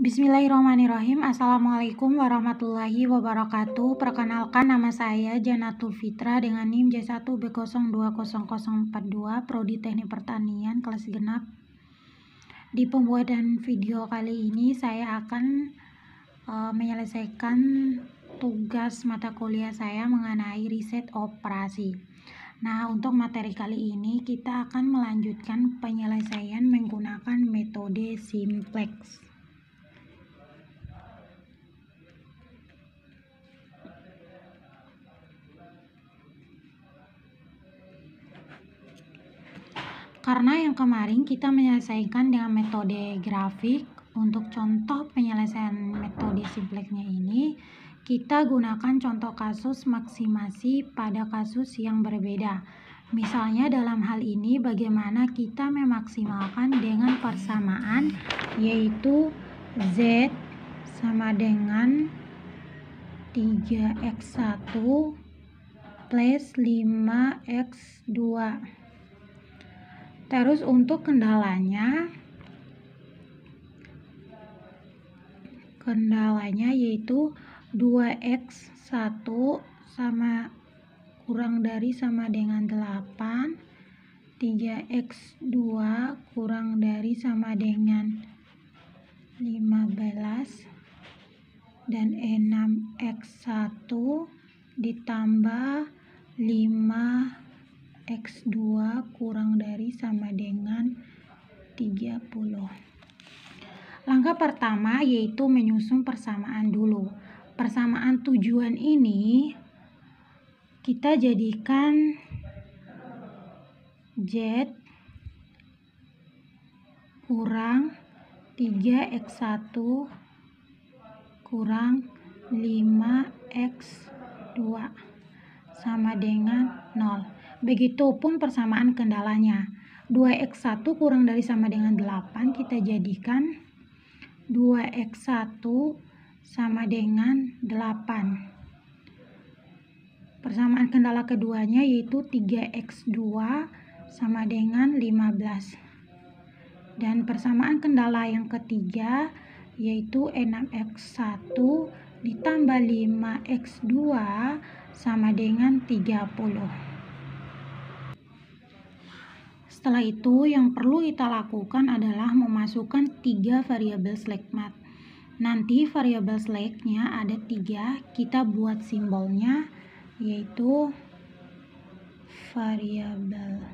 Bismillahirrahmanirrahim. Assalamualaikum warahmatullahi wabarakatuh. Perkenalkan, nama saya Janatul Fitra dengan NIM J1B020042 Prodi Teknik Pertanian kelas genap. Di pembuatan video kali ini saya akan menyelesaikan tugas mata kuliah saya mengenai riset operasi. Nah, untuk materi kali ini kita akan melanjutkan penyelesaian menggunakan metode simplex. Karena yang kemarin kita menyelesaikan dengan metode grafik, untuk contoh penyelesaian metode simplexnya ini, kita gunakan contoh kasus maksimasi pada kasus yang berbeda. Misalnya dalam hal ini bagaimana kita memaksimalkan dengan persamaan, yaitu Z sama dengan 3x1 plus 5x2. Terus untuk kendalanya yaitu 2x1 sama kurang dari sama dengan 8, 3x2 kurang dari sama dengan 15, dan 6x1 ditambah 5x2 kurang dari sama dengan 30. Langkah pertama yaitu menyusun persamaan dulu. Persamaan tujuan ini kita jadikan Z kurang 3x1 kurang 5x2 sama dengan 0. Begitupun persamaan kendalanya. 2x1 kurang dari sama dengan 8 kita jadikan 2x1 sama dengan 8. Persamaan kendala keduanya yaitu 3x2 sama dengan 15. Dan persamaan kendala yang ketiga yaitu 6x1 ditambah 5x2 sama dengan 30. Setelah itu yang perlu kita lakukan adalah memasukkan 3 variabel slack-mat. Nanti variabel slack-nya ada 3, kita buat simbolnya yaitu variabel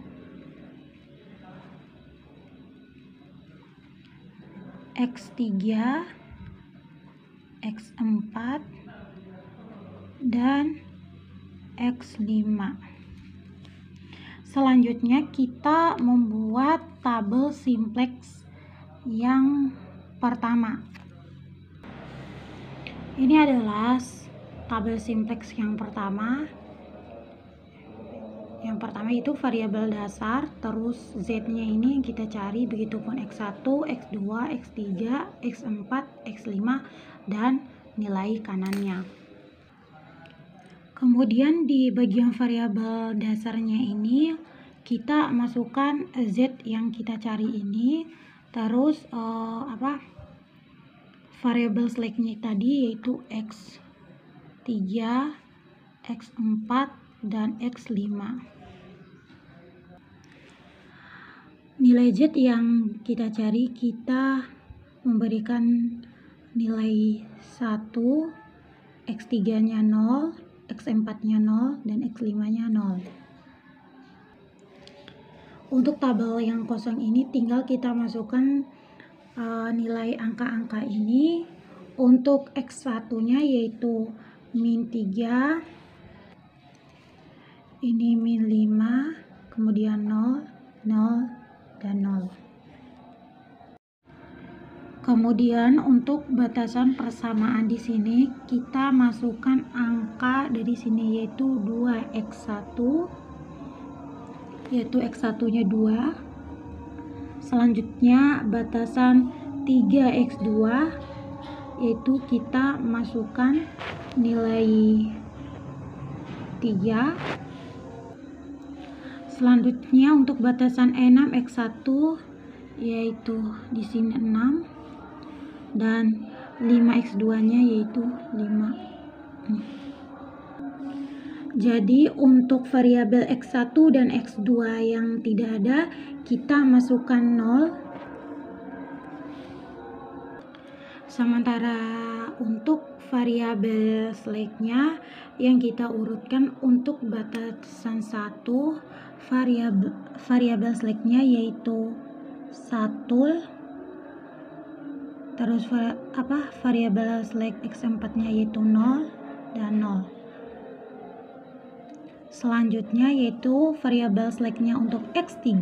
x3, x4, dan x5. Selanjutnya kita membuat tabel simplex yang pertama. Ini adalah tabel simplex yang pertama. Yang pertama itu variabel dasar, terus Z-nya ini yang kita cari, begitupun X1, X2, X3, X4, X5, dan nilai kanannya. Kemudian di bagian variabel dasarnya ini kita masukkan Z yang kita cari ini, terus variabel slack-nya tadi yaitu X3, X4, dan X5. Nilai Z yang kita cari, kita memberikan nilai 1, X3-nya 0, X4-nya 0, dan X5-nya 0. Untuk tabel yang kosong ini tinggal kita masukkan nilai angka-angka ini. Untuk X1-nya yaitu min 3, ini min 5, kemudian 0, 0, dan 0. Kemudian untuk batasan persamaan di sini kita masukkan angka dari sini yaitu 2x1, yaitu x1-nya 2. Selanjutnya batasan 3x2 yaitu kita masukkan nilai 3. Selanjutnya untuk batasan 6x1 yaitu di sini 6, dan 5x2 nya yaitu 5. Jadi untuk variabel x1 dan x2 yang tidak ada, kita masukkan 0. Sementara untuk variabel slack-nya yang kita urutkan untuk batasan 1, variabel slack-nya yaitu 1, terus variabel slack x4-nya yaitu 0 dan 0. Selanjutnya yaitu variabel slack-nya untuk x3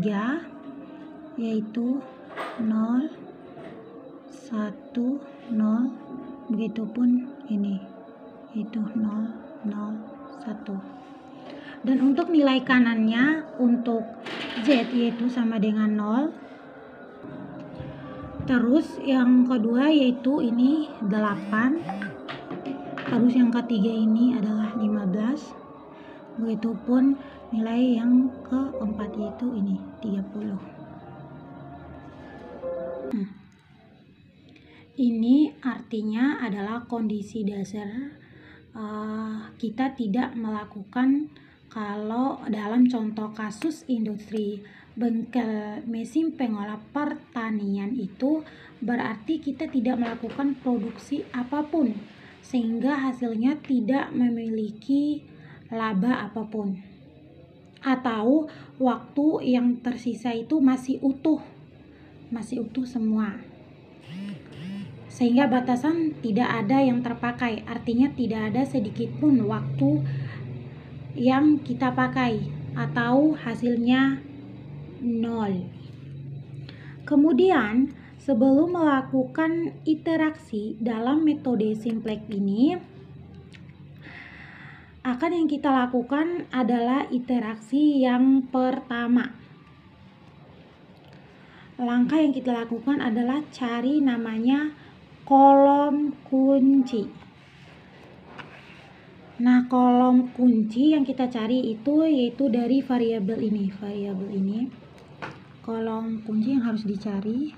yaitu 0, 1, 0, begitupun ini yaitu 0, 0, 1. Dan untuk nilai kanannya untuk Z yaitu sama dengan 0. Terus yang kedua yaitu ini 8. Terus yang ketiga ini adalah 15. Begitupun nilai yang keempat yaitu ini 30. Ini artinya adalah kondisi dasar kita tidak melakukan kalau dalam contoh kasus industri bengkel mesin pengolah pertanian itu berarti kita tidak melakukan produksi apapun sehingga hasilnya tidak memiliki laba apapun, atau waktu yang tersisa itu masih utuh semua, sehingga batasan tidak ada yang terpakai, artinya tidak ada sedikit pun waktu yang kita pakai atau hasilnya 0. Kemudian sebelum melakukan interaksi dalam metode simplex ini, akan yang kita lakukan adalah interaksi yang pertama. Langkah yang kita lakukan adalah cari namanya kolom kunci. Nah, kolom kunci yang kita cari itu yaitu dari variabel ini. Kolom kunci yang harus dicari,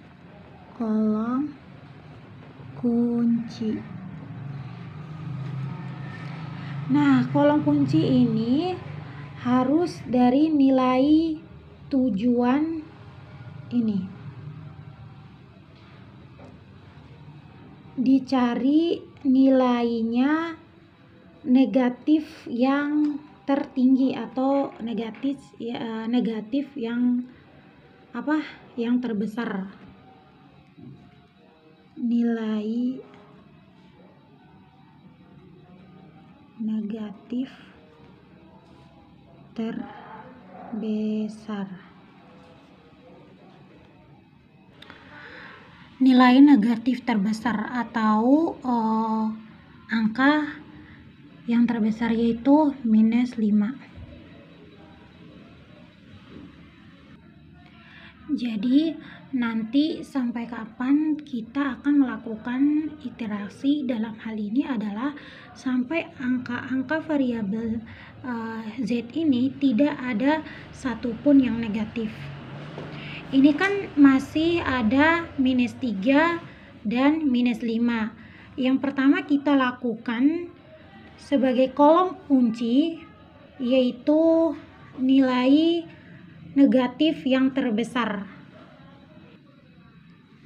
kolom kunci. Nah, kolom kunci ini harus dari nilai tujuan ini. Dicari nilainya negatif yang tertinggi atau negatif yang yang terbesar. Nilai negatif terbesar. Nilai negatif terbesar atau angka yang terbesar yaitu -5. Jadi nanti sampai kapan kita akan melakukan iterasi dalam hal ini adalah sampai angka-angka variabel Z ini tidak ada satupun yang negatif. Ini kan masih ada -3 dan -5. Yang pertama kita lakukan sebagai kolom kunci yaitu nilai negatif yang terbesar.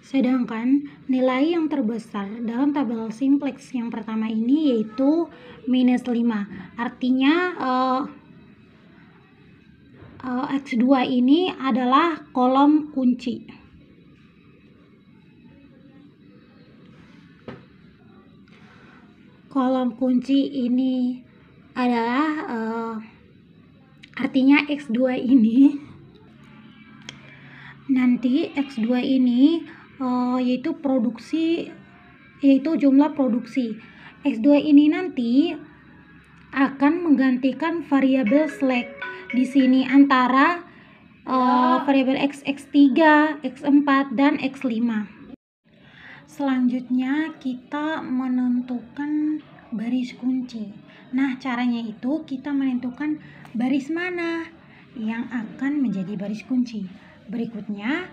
Sedangkan nilai yang terbesar dalam tabel simplex yang pertama ini yaitu -5. Artinya X2 ini adalah kolom kunci. Kolom kunci ini adalah artinya X2 ini nanti X2 ini yaitu jumlah produksi. X2 ini nanti akan menggantikan variabel slack di sini antara variabel X, X3, X4 dan X5. Selanjutnya kita menentukan baris kunci. Nah, caranya itu kita menentukan baris mana yang akan menjadi baris kunci. Berikutnya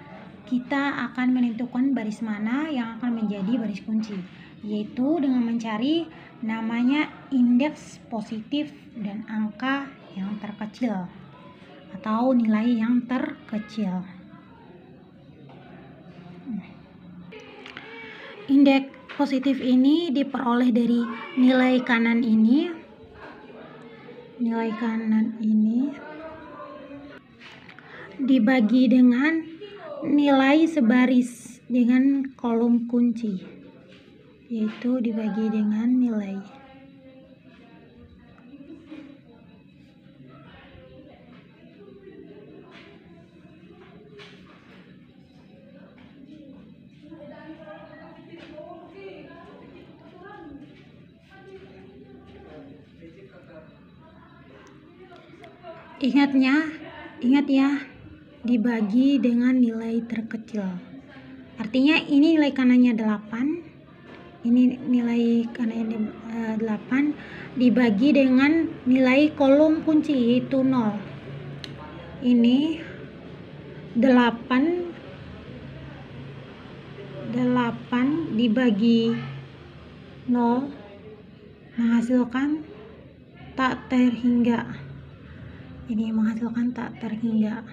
kita akan menentukan baris mana yang akan menjadi baris kunci, yaitu dengan mencari namanya indeks positif dan angka yang terkecil atau nilai yang terkecil. Indeks positif ini diperoleh dari nilai kanan ini. Nilai kanan ini dibagi dengan nilai sebaris dengan kolom kunci, yaitu dibagi dengan nilai. Ingat ya, dibagi dengan nilai terkecil. Artinya ini nilai kanannya 8, ini nilai kanannya 8 dibagi dengan nilai kolom kunci yaitu 0. Ini 8 dibagi 0 menghasilkan tak terhingga. Ini menghasilkan tak terhingga.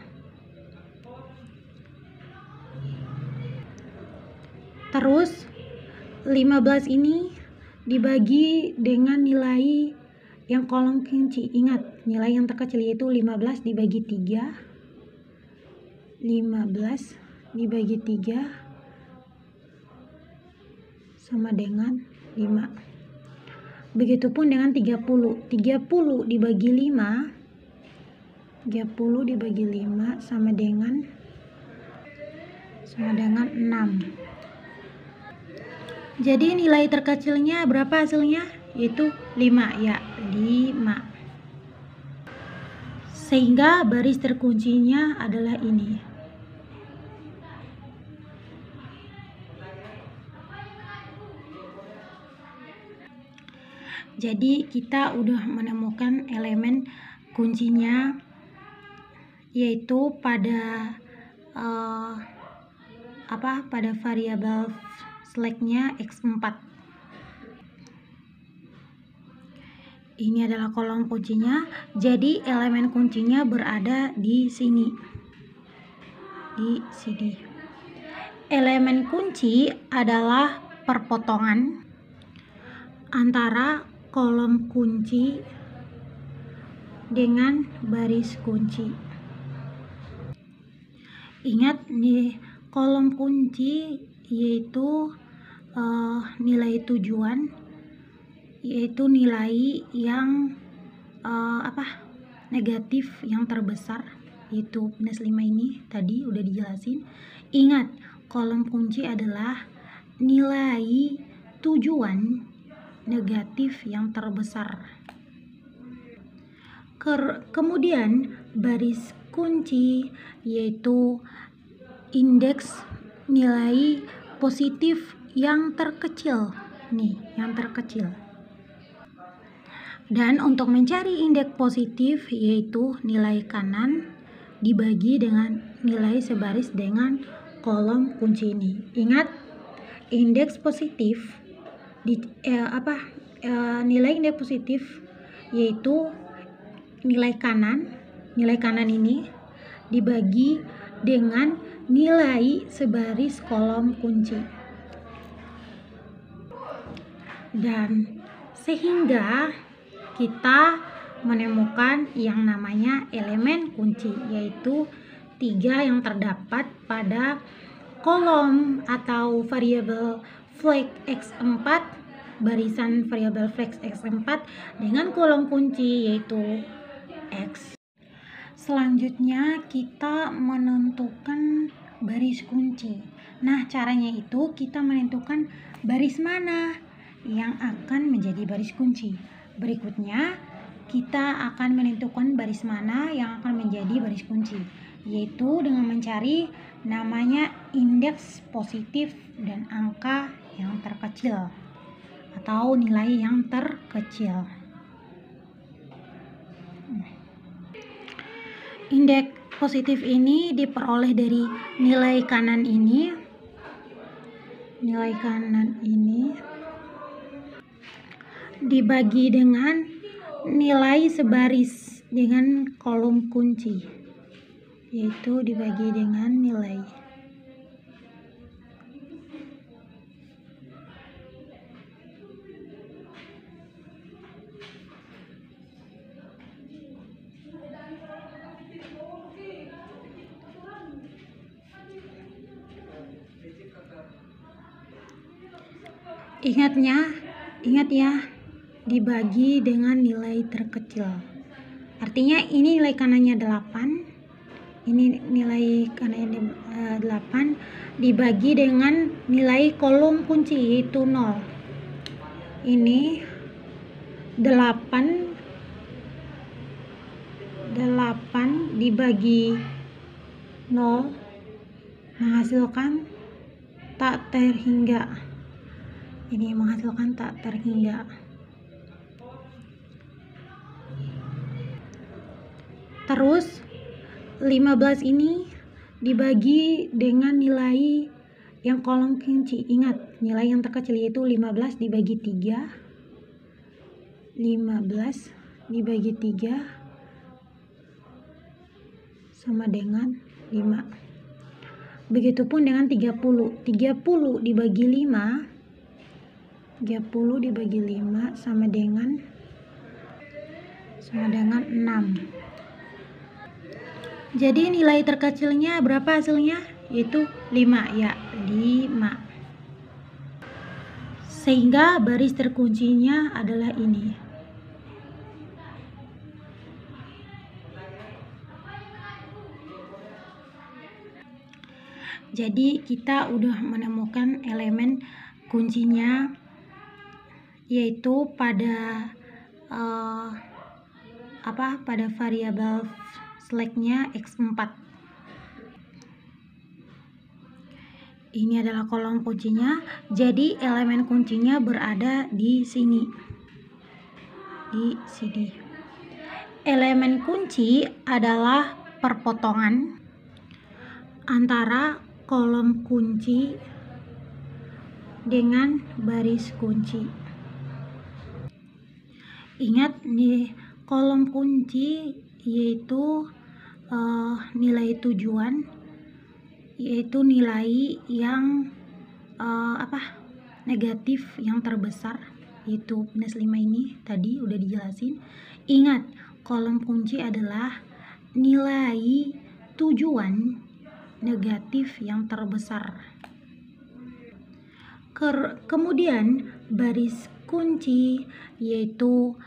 Terus 15 ini dibagi dengan nilai yang kolom kunci. Ingat, nilai yang terkecil yaitu 15 dibagi 3. 15 dibagi 3 sama dengan 5. Begitupun dengan 30. 30 dibagi 5. 30 dibagi 5 sama dengan 6. Jadi nilai terkecilnya berapa hasilnya? Yaitu 5 ya, 5. Sehingga baris terkuncinya adalah ini. Jadi kita udah menemukan elemen kuncinya, yaitu pada pada variabel flag-nya X4. Ini adalah kolom kuncinya, jadi elemen kuncinya berada di sini. Elemen kunci adalah perpotongan antara kolom kunci dengan baris kunci. Ingat nih, kolom kunci yaitu nilai tujuan, yaitu nilai yang negatif yang terbesar, yaitu -5 ini tadi udah dijelasin. Ingat, kolom kunci adalah nilai tujuan negatif yang terbesar. Kemudian baris kunci yaitu indeks nilai positif yang terkecil nih, yang terkecil. Dan untuk mencari indeks positif yaitu nilai kanan dibagi dengan nilai sebaris dengan kolom kunci ini. Ingat, indeks positif nilai indeks positif yaitu nilai kanan ini dibagi dengan nilai sebaris kolom kunci. Dan sehingga kita menemukan yang namanya elemen kunci, yaitu 3 yang terdapat pada kolom atau variabel flag X4, barisan variabel flag X4 dengan kolom kunci yaitu X. Selanjutnya kita menentukan baris kunci. Nah, caranya itu kita menentukan baris mana yang akan menjadi baris kunci. Berikutnya kita akan menentukan baris mana yang akan menjadi baris kunci, yaitu dengan mencari namanya indeks positif dan angka yang terkecil atau nilai yang terkecil. Indeks positif ini diperoleh dari nilai kanan ini. Nilai kanan ini dibagi dengan nilai sebaris dengan kolom kunci, yaitu dibagi dengan nilai. Ingat ya, dibagi dengan nilai terkecil. Artinya ini nilai kanannya 8, ini nilai kanannya 8 dibagi dengan nilai kolom kunci yaitu 0. Ini 8 dibagi 0 menghasilkan tak terhingga. Ini menghasilkan tak terhingga. Terus 15 ini dibagi dengan nilai yang kolom kunci. Ingat, nilai yang terkecil yaitu 15 dibagi 3. 15 dibagi 3 sama dengan 5. Begitupun dengan 30. 30 dibagi 5. 30 dibagi 5 sama dengan 6. Jadi nilai terkecilnya berapa hasilnya? Yaitu 5 ya, 5. Sehingga baris terkuncinya adalah ini. Jadi kita udah menemukan elemen kuncinya, yaitu pada pada variabel slacknya x4. Ini adalah kolom kuncinya, jadi elemen kuncinya berada di sini. Elemen kunci adalah perpotongan antara kolom kunci dengan baris kunci. Ingat nih, kolom kunci yaitu nilai tujuan, yaitu nilai yang negatif yang terbesar, yaitu -5 ini tadi udah dijelasin. Ingat, kolom kunci adalah nilai tujuan negatif yang terbesar. Kemudian baris kunci yaitu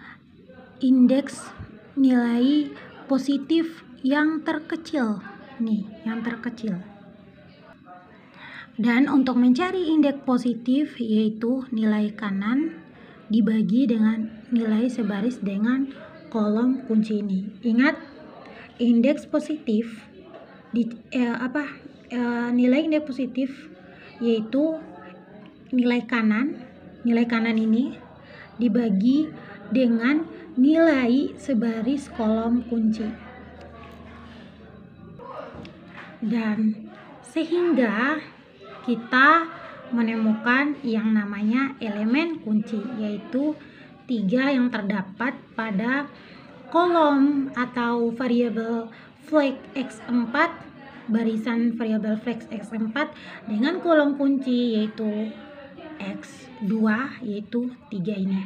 indeks nilai positif yang terkecil nih, yang terkecil. Dan untuk mencari indeks positif yaitu nilai kanan dibagi dengan nilai sebaris dengan kolom kunci ini. Ingat, indeks positif nilai indeks positif yaitu nilai kanan ini dibagi dengan nilai sebaris kolom kunci. Dan sehingga kita menemukan yang namanya elemen kunci, yaitu 3 yang terdapat pada kolom atau variabel flag x4, barisan variabel flag x4 dengan kolom kunci yaitu x2 yaitu 3 ini.